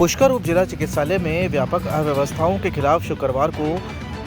पुष्कर उप जिला चिकित्सालय में व्यापक अव्यवस्थाओं के खिलाफ शुक्रवार को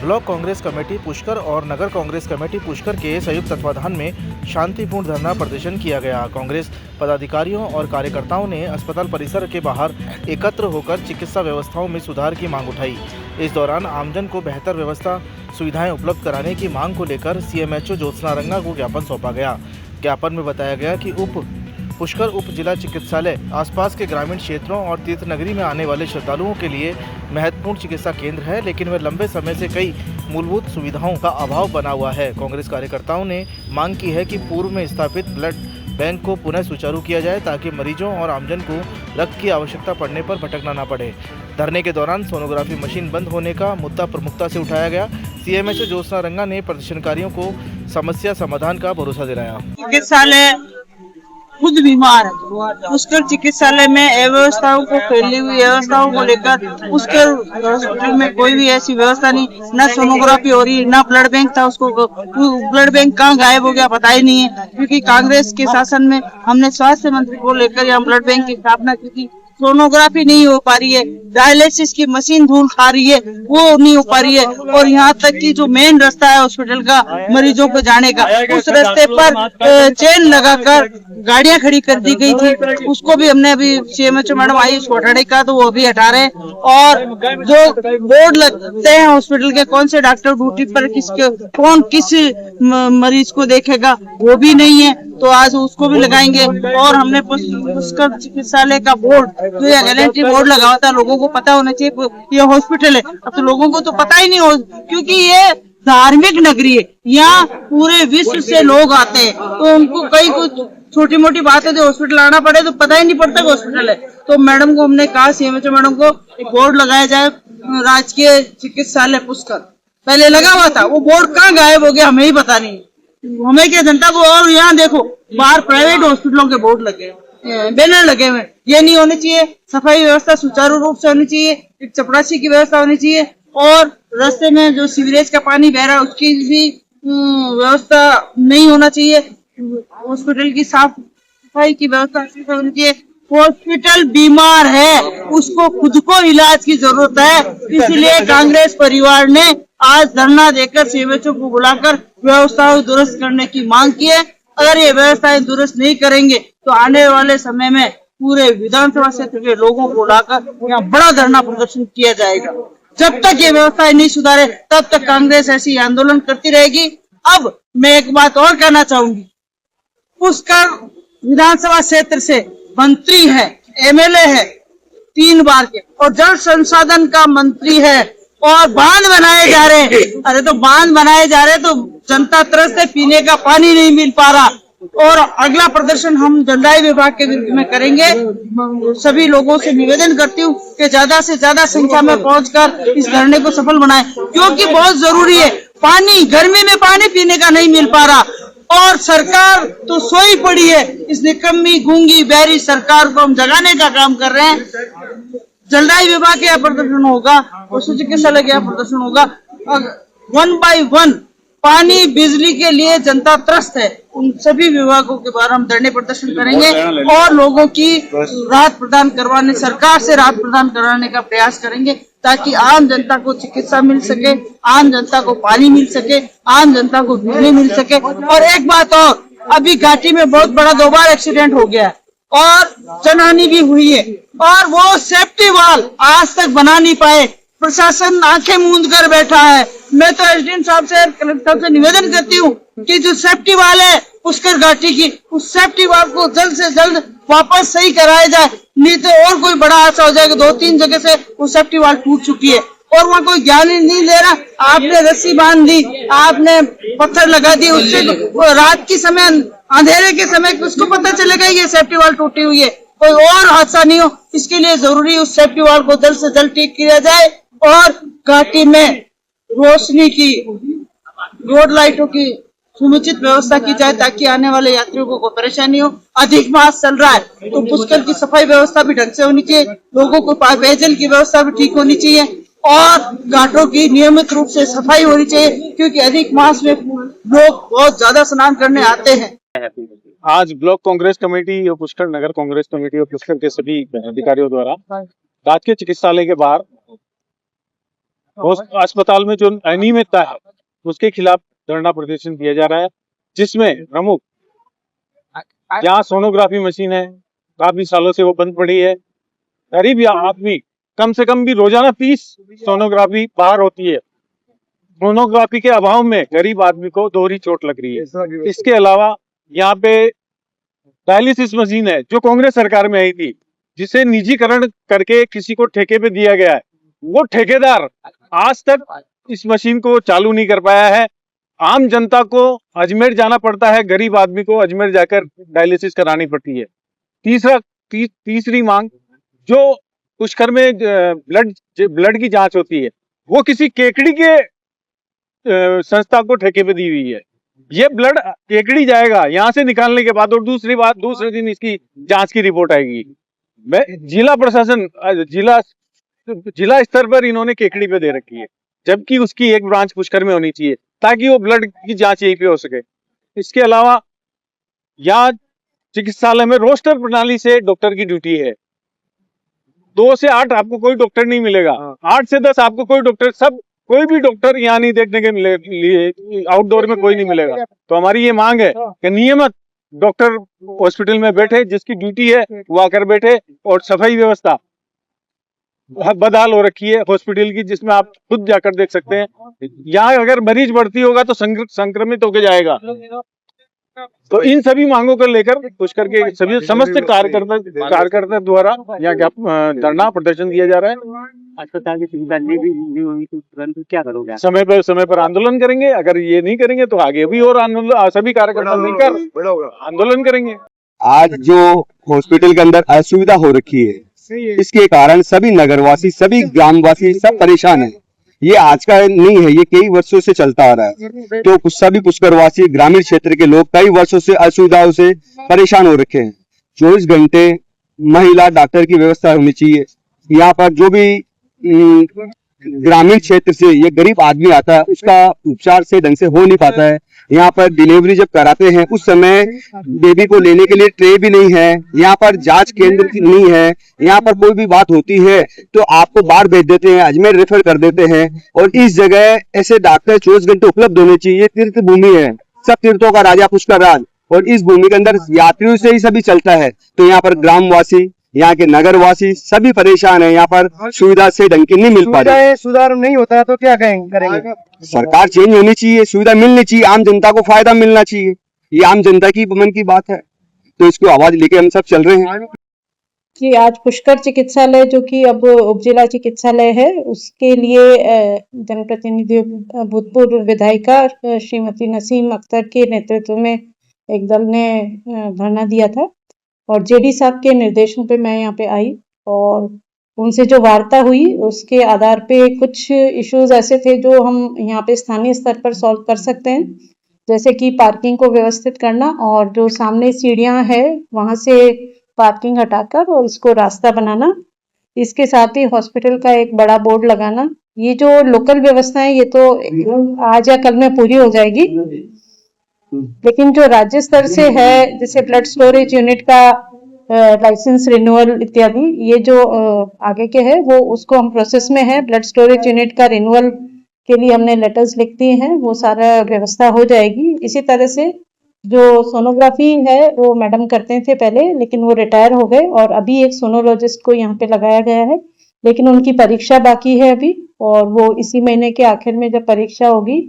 ब्लॉक कांग्रेस कमेटी पुष्कर और नगर कांग्रेस कमेटी पुष्कर के संयुक्त तत्वाधान में शांतिपूर्ण धरना प्रदर्शन किया गया। कांग्रेस पदाधिकारियों और कार्यकर्ताओं ने अस्पताल परिसर के बाहर एकत्र होकर चिकित्सा व्यवस्थाओं में सुधार की मांग उठाई। इस दौरान आमजन को बेहतर व्यवस्था सुविधाएं उपलब्ध कराने की मांग को लेकर सीएमएचओ ज्योत्सना रंगा को ज्ञापन सौंपा गया। ज्ञापन में बताया गया कि पुष्कर उप जिला चिकित्सालय आसपास के ग्रामीण क्षेत्रों और तीर्थ नगरी में आने वाले श्रद्धालुओं के लिए महत्वपूर्ण चिकित्सा केंद्र है, लेकिन वह लंबे समय से कई मूलभूत सुविधाओं का अभाव बना हुआ है। कांग्रेस कार्यकर्ताओं ने मांग की है कि पूर्व में स्थापित ब्लड बैंक को पुनः सुचारू किया जाए ताकि मरीजों और आमजन को रक्त की आवश्यकता पड़ने पर भटकना न पड़े। धरने के दौरान सोनोग्राफी मशीन बंद होने का मुद्दा प्रमुखता से उठाया गया। सीएमएचओ ज्योत्सना रंगा ने प्रदर्शनकारियों को समस्या समाधान का भरोसा दिलाया। चिकित्सालय खुद बीमार है। पुष्कर चिकित्सालय में अव्यवस्थाओं को फैली हुई व्यवस्थाओं को लेकर पुष्कर हॉस्पिटल में कोई भी ऐसी व्यवस्था नहीं, न सोनोग्राफी हो रही, न ब्लड बैंक था। उसको ब्लड बैंक कहाँ गायब हो गया पता ही नहीं है, क्योंकि कांग्रेस के शासन में हमने स्वास्थ्य मंत्री को लेकर यहाँ ब्लड बैंक की स्थापना की थी। सोनोग्राफी नहीं हो पा रही है, डायलिसिस की मशीन धूल खा रही है, वो नहीं हो पा रही है। और यहाँ तक कि जो मेन रास्ता है हॉस्पिटल का मरीजों को जाने का, उस रास्ते पर चेन लगाकर गाड़ियां खड़ी कर दी गई थी। उसको भी हमने अभी सीएमएचओ मैडम आई उसको हटाने का, तो वो अभी हटा रहे हैं। और जो बोर्ड लगते हैं हॉस्पिटल के, कौन से डॉक्टर ड्यूटी पर कौन किस मरीज को देखेगा, वो भी नहीं है, तो आज उसको भी लगाएंगे। और हमने पुष्कर चिकित्सालय का बोर्ड, जो ये गारंटी बोर्ड लगा हुआ था, लोगों को पता होना चाहिए ये हॉस्पिटल है। अब तो लोगों को तो पता ही नहीं हो, क्योंकि ये धार्मिक नगरी है, यहाँ पूरे विश्व से लोग आते हैं, तो उनको कई कुछ छोटी मोटी बात है, जो हॉस्पिटल आना पड़े तो पता ही नहीं पड़ता हॉस्पिटल है। तो मैडम को हमने कहा, सीएमएचओ मैडम को, एक बोर्ड लगाया जाए राजकीय चिकित्सालय पुष्कर। पहले लगा हुआ था, वो बोर्ड कहाँ गायब हो गया हमें ही पता नहीं, हमें क्या जनता को। और यहाँ देखो बाहर प्राइवेट हॉस्पिटलों के बोर्ड लगे, बैनर लगे हुए, ये नहीं होने चाहिए। सफाई व्यवस्था सुचारू रूप से होनी चाहिए, एक चपरासी की व्यवस्था होनी चाहिए, और रास्ते में जो सीवरेज का पानी बह रहा है उसकी भी व्यवस्था नहीं होना चाहिए। हॉस्पिटल की साफ सफाई की व्यवस्था होनी चाहिए। हॉस्पिटल बीमार है, उसको खुद को इलाज की जरूरत है, इसलिए कांग्रेस परिवार ने आज धरना देकर सीएमएचओ को बुलाकर व्यवस्थाएं दुरुस्त करने की मांग की है। अगर ये व्यवस्थाएं दुरुस्त नहीं करेंगे तो आने वाले समय में पूरे विधानसभा क्षेत्र के लोगों को लाकर यहाँ बड़ा धरना प्रदर्शन किया जाएगा। जब तक ये व्यवस्थाएं नहीं सुधारे तब तक कांग्रेस ऐसी आंदोलन करती रहेगी। अब मैं एक बात और कहना चाहूंगी, पुष्कर विधानसभा क्षेत्र से मंत्री है, एमएलए है 3 बार के, और जल संसाधन का मंत्री है, और बांध बनाए जा रहे हैं। अरे तो बांध बनाए जा रहे हैं तो जनता तरस से पीने का पानी नहीं मिल पा रहा। और अगला प्रदर्शन हम जलदाय विभाग के विरुद्ध में करेंगे। सभी लोगों से निवेदन करती हूँ कि ज्यादा से ज्यादा संख्या में पहुंचकर इस धरने को सफल बनाएं, क्योंकि बहुत जरूरी है। पानी, गर्मी में पानी पीने का नहीं मिल पा रहा, और सरकार तो सोई पड़ी है। इस निकम्मी गूंगी बहरी सरकार को हम जगाने का काम कर रहे हैं। जलदाय विभाग के यहाँ प्रदर्शन होगा, पशु चिकित्सालय के यहाँ प्रदर्शन होगा। 1 by 1 पानी, बिजली के लिए जनता त्रस्त है। उन सभी विभागों के बारे हम धरने प्रदर्शन करेंगे और लोगों की राहत प्रदान करवाने, सरकार से राहत प्रदान कराने का प्रयास करेंगे, ताकि आम जनता को चिकित्सा मिल सके, आम जनता को पानी मिल सके, आम जनता को बिजली मिल सके। और एक बात और, अभी घाटी में बहुत बड़ा 2 बार एक्सीडेंट हो गया है और जनहानि भी हुई है, और वो सेफ्टी वाल आज तक बना नहीं पाए। प्रशासन आंखें मूंद कर बैठा है। मैं तो एसडीएम साहब से, कलेक्टर साहब से निवेदन करती हूँ कि जो सेफ्टी वाल है पुष्कर घाटी की, उस सेफ्टी वाल को जल्द से जल्द वापस सही कराया जाए, नहीं तो और कोई बड़ा हादसा हो जाएगा। 2-3 जगह से वो सेफ्टी वाल टूट चुकी है और वहाँ कोई ध्यान ही नहीं दे रहा। आपने रस्सी बांध दी, आपने पत्थर लगा दिए, उससे रात के समय, अंधेरे के समय उसको पता चलेगा ये सेफ्टी वाल टूटी हुई है, कोई और हादसा नहीं हो। इसके लिए जरूरी उस सेफ्टी वाल को जल्द से जल्द ठीक किया जाए, और घाटी में रोशनी की, रोड लाइटों की समुचित व्यवस्था की जाए, ताकि आने वाले यात्रियों को कोई परेशानी हो। अधिक मास चल रहा है तो पुष्कर की सफाई व्यवस्था भी ढंग से होनी चाहिए, लोगों को पेयजल की व्यवस्था भी ठीक होनी चाहिए, और घाटों की नियमित रूप से सफाई होनी चाहिए, क्योंकि अधिक मास में लोग बहुत ज्यादा स्नान करने आते हैं। आज ब्लॉक कांग्रेस कमेटी और पुष्कर नगर कांग्रेस कमेटी और पुष्कर के सभी अधिकारियों द्वारा राजकीय चिकित्सालय के बाहर अस्पताल में जो अनियमितता है उसके खिलाफ धरना प्रदर्शन किया जा रहा है, जिसमें प्रमुख जहाँ सोनोग्राफी मशीन है काफी सालों से वो बंद पड़ी है। गरीब आदमी कम से कम भी रोजाना 30 सोनोग्राफी बाहर होती है। सोनोग्राफी के अभाव में गरीब आदमी को दोहरी चोट लग रही है। इसके अलावा यहाँ पे डायलिसिस मशीन है जो कांग्रेस सरकार में आई थी, जिसे निजीकरण करके किसी को ठेके पे दिया गया है। वो ठेकेदार आज तक इस मशीन को चालू नहीं कर पाया है। आम जनता को अजमेर जाना पड़ता है, गरीब आदमी को अजमेर जाकर डायलिसिस करानी पड़ती है। तीसरी मांग, जो पुष्कर में ब्लड की जांच होती है वो किसी केकड़ी के संस्था को ठेके पे दी हुई है। ये ब्लड केकड़ी जाएगा, यहाँ से निकालने के बाद और दूसरे दिन इसकी जांच की रिपोर्ट आएगी। जिला प्रशासन जिला स्तर पर इन्होंने केकड़ी पे दे रखी है, जबकि उसकी एक ब्रांच पुष्कर में होनी चाहिए ताकि वो ब्लड की जांच यहीं पे हो सके। इसके अलावा यहाँ चिकित्सालय में रोस्टर प्रणाली से डॉक्टर की ड्यूटी है। 2 से 8 आपको कोई डॉक्टर नहीं मिलेगा, 8 से 10 आपको कोई डॉक्टर, कोई भी डॉक्टर यहाँ नहीं देखने के लिए, आउटडोर में कोई नहीं मिलेगा। तो हमारी ये मांग है कि नियमित डॉक्टर हॉस्पिटल में बैठे, जिसकी ड्यूटी है वो आकर बैठे, और सफाई व्यवस्था बदहाल हो रखी है हॉस्पिटल की, जिसमें आप खुद जाकर देख सकते हैं। यहाँ अगर मरीज भर्ती होगा तो संक्रमित होकर जाएगा। तो इन सभी मांगों को लेकर पुष्कर के सभी समस्त कार्यकर्ता द्वारा यहाँ धरना प्रदर्शन किया जा रहा है। अस्पताल की सुविधा नहीं होगी तो तुरंत क्या करोगे? समय पर आंदोलन करेंगे। अगर ये नहीं करेंगे तो आगे भी और आंदोलन, सभी कार्यकर्ता मिलकर आंदोलन करेंगे। आज जो हॉस्पिटल के अंदर असुविधा हो रखी है, इसके कारण सभी नगरवासी, सभी ग्रामवासी सब परेशान हैं। ये आज का नहीं है, ये कई वर्षों से चलता आ रहा है। तो सभी पुष्करवासी, ग्रामीण क्षेत्र के लोग कई वर्षों से असुविधाओं से परेशान हो रखे हैं। 24 घंटे महिला डॉक्टर की व्यवस्था होनी चाहिए। यहाँ पर जो भी ग्रामीण क्षेत्र से ये गरीब आदमी आता है, उसका उपचार से ढंग से हो नहीं पाता है। यहाँ पर डिलीवरी जब कराते हैं उस समय बेबी को लेने के लिए ट्रे भी नहीं है, यहाँ पर जांच केंद्र नहीं है। यहाँ पर कोई भी बात होती है तो आपको बाहर भेज देते हैं, अजमेर रेफर कर देते हैं। और इस जगह ऐसे डॉक्टर 24 घंटे उपलब्ध होने चाहिए। तीर्थ भूमि है, सब तीर्थों का राजा पुष्कर राज, और इस भूमि के अंदर यात्रियों से ही सभी चलता है। तो यहाँ पर ग्रामवासी, यहाँ के नगरवासी सभी परेशान है। यहाँ पर सुविधा से ढंग की नहीं मिल पा रही है। सुधार नहीं होता है तो क्या करेंगे? सरकार चेंज होनी चाहिए, सुविधा मिलनी चाहिए, आम जनता को फायदा मिलना चाहिए। ये आम जनता की मन की बात है, तो इसको आवाज लेके हम सब चल रहे हैं। कि आज पुष्कर चिकित्सालय, जो कि अब उपजिला चिकित्सालय है, उसके लिए जनप्रतिनिधियों, भूतपूर्व विधायिका श्रीमती नसीम अख्तर के नेतृत्व में एक दल ने धरना दिया था, और जेडी साहब के निर्देशों पे मैं यहाँ पे आई और उनसे जो वार्ता हुई उसके आधार पे कुछ इश्यूज ऐसे थे जो हम यहाँ पे स्थानीय स्तर पर सॉल्व कर सकते हैं, जैसे कि पार्किंग को व्यवस्थित करना, और जो सामने सीढ़ियाँ है वहाँ से पार्किंग हटाकर और उसको रास्ता बनाना। इसके साथ ही हॉस्पिटल का एक बड़ा बोर्ड लगाना। ये जो लोकल व्यवस्था है ये तो आज या कल में पूरी हो जाएगी, लेकिन जो राज्य स्तर से है, जैसे ब्लड स्टोरेज यूनिट का लाइसेंस रिन्यूअल इत्यादि, ये जो आगे के है वो उसको हम प्रोसेस में है। ब्लड स्टोरेज यूनिट का रिन्यूअल के लिए हमने लेटर्स लिख दिए हैं, वो सारा व्यवस्था हो जाएगी। इसी तरह से जो सोनोग्राफी है वो मैडम करते थे पहले, लेकिन वो रिटायर हो गए और अभी एक सोनोलॉजिस्ट को यहाँ पे लगाया गया है, लेकिन उनकी परीक्षा बाकी है अभी, और वो इसी महीने के आखिर में जब परीक्षा होगी,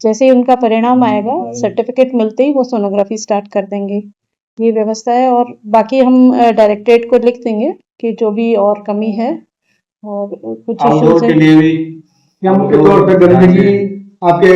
जैसे ही उनका परिणाम आएगा, सर्टिफिकेट मिलते ही वो सोनोग्राफी स्टार्ट कर देंगे। ये व्यवस्था है, और बाकी हम डायरेक्टरेट को लिख देंगे कि जो भी और कमी है और कुछ इश्यूज है। मुख्य तौर पर गंदगी, आपके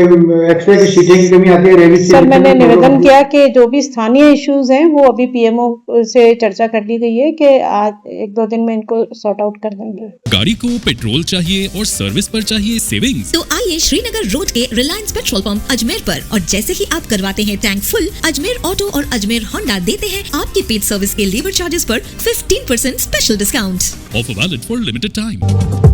एक्सरे की शीटें की कमी आती है। सर, मैंने निवेदन किया कि जो भी स्थानीय इश्यूज हैं वो अभी पीएमओ से चर्चा कर ली गई है कि आज 1-2 दिन में इनको सॉर्ट आउट कर देंगे। गाड़ी को पेट्रोल चाहिए और सर्विस पर चाहिए सेविंग्स, तो आइए श्रीनगर रोड के रिलायंस पेट्रोल पंप अजमेर पर, और जैसे ही आप करवाते हैं टैंक फुल, अजमेर ऑटो और अजमेर होंडा देते हैं आपके पेड सर्विस के लेबर चार्जेस पर 15% special discount. Offer valid for limited time.